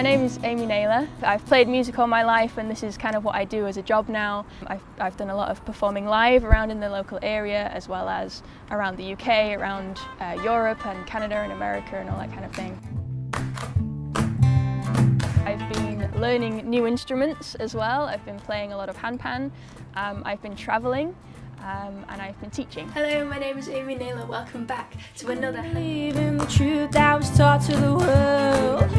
name is Naylor. I've played music all my life and this is kind of what I do as a job now. I've done a lot of performing live around in the local area as well as around the UK, around Europe and Canada and America and all that kind of thing. I've been learning new instruments as well. I've been playing a lot of handpan. I've been travelling. And I've been teaching. Hello, my name is Naylor. Welcome back to another Believe in the truth that was taught to the world.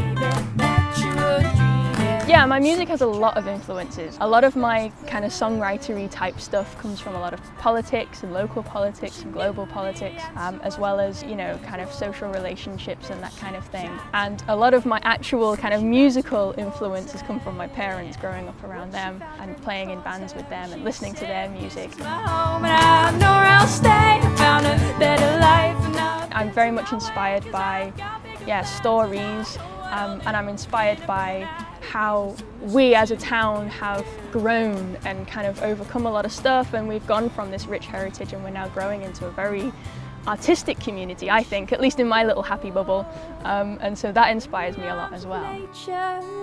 Yeah, my music has a lot of influences. A lot of my kind of songwritery type stuff comes from a lot of politics and local politics and global politics, as well as, you know, kind of social relationships and that kind of thing. And a lot of my actual kind of musical influences come from my parents, growing up around them and playing in bands with them and listening to their music. I'm very much inspired by, stories, and I'm inspired by how we as a town have grown and kind of overcome a lot of stuff, and we've gone from this rich heritage and we're now growing into a very artistic community, I think, at least in my little happy bubble, and so that inspires me a lot as well.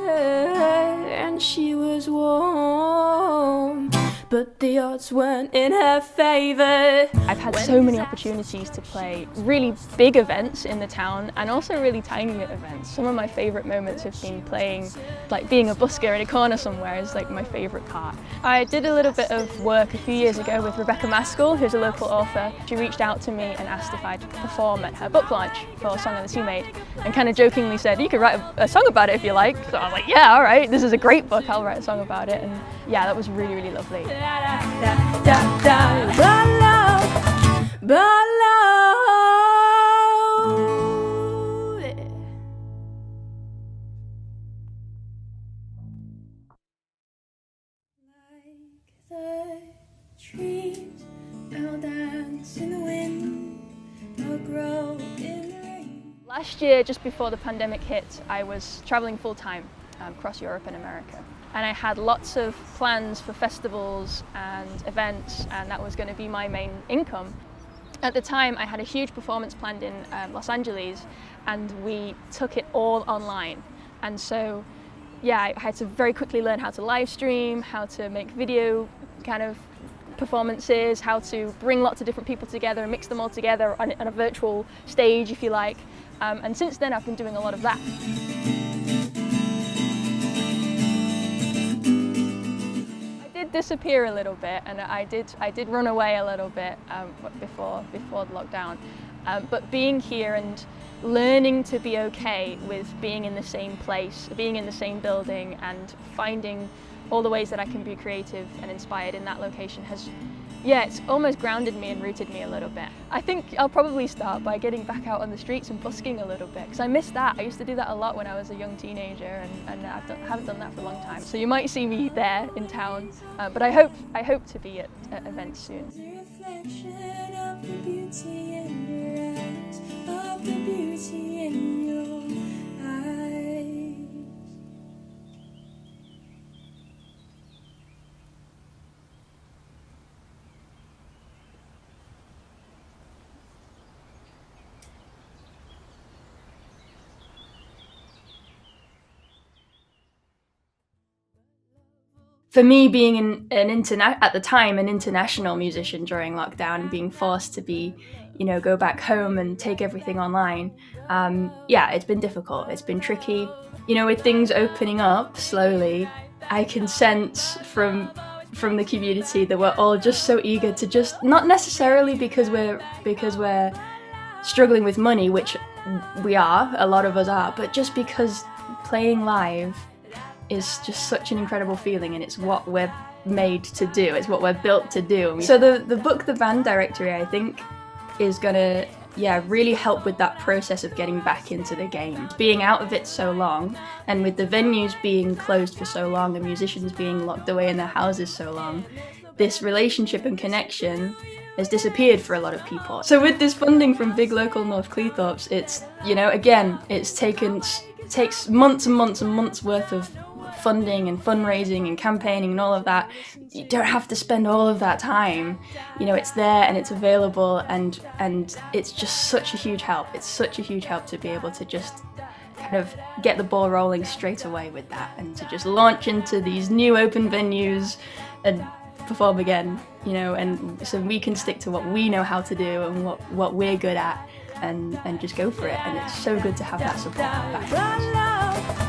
And she was warm, but the odds weren't in her favour. I've had so many opportunities to play really big events in the town and also really tiny events. Some of my favourite moments have been playing, like being a busker in a corner somewhere is like my favourite part. I did a little bit of work a few years ago with Rebecca Maskell, who's a local author. She reached out to me and asked if I'd perform at her book launch for Song of the Sea Maid, and kind of jokingly said, you could write a song about it if you like. So I was like, yeah, all right, this is a great book, I'll write a song about it. And yeah, that was really, really lovely. Last year, just before the pandemic hit, I was travelling full-time across Europe and America. And I had lots of plans for festivals and events, and that was going to be my main income. At the time, I had a huge performance planned in Los Angeles, and we took it all online. And so, yeah, I had to very quickly learn how to live stream, how to make video kind of performances, how to bring lots of different people together and mix them all together on a virtual stage, if you like. And since then, I've been doing a lot of that. Disappear a little bit, and I did run away a little bit before the lockdown, but being here and learning to be okay with being in the same place, being in the same building, and finding all the ways that I can be creative and inspired in that location has, it's almost grounded me and rooted me a little bit. I think I'll probably start by getting back out on the streets and busking a little bit, because I miss that. I used to do that a lot when I was a young teenager, and haven't done that for a long time. So you might see me there in town, but I hope to be at events soon. For me, being at the time an international musician during lockdown and being forced to be, go back home and take everything online, it's been difficult. It's been tricky. With things opening up slowly, I can sense from the community that we're all just so eager to just, not necessarily because we're struggling with money, which we are, a lot of us are, but just because playing live is just such an incredible feeling, and it's what we're made to do, it's what we're built to do. So the book, The Band Directory, I think is gonna really help with that process of getting back into the game. Being out of it so long, and with the venues being closed for so long and musicians being locked away in their houses so long, this relationship and connection has disappeared for a lot of people. So with this funding from big local North Cleethorpes, it's, again, it takes months and months and months worth of funding and fundraising and campaigning and all of that. You don't have to spend all of that time. It's there and it's available, and it's just such a huge help. It's such a huge help to be able to just kind kind of get the ball rolling straight away with that, and to just launch into these new open venues and perform again, you know, and so we can stick to what we know how to do and what we're good at, and just go for it. And it's so good to have that support back.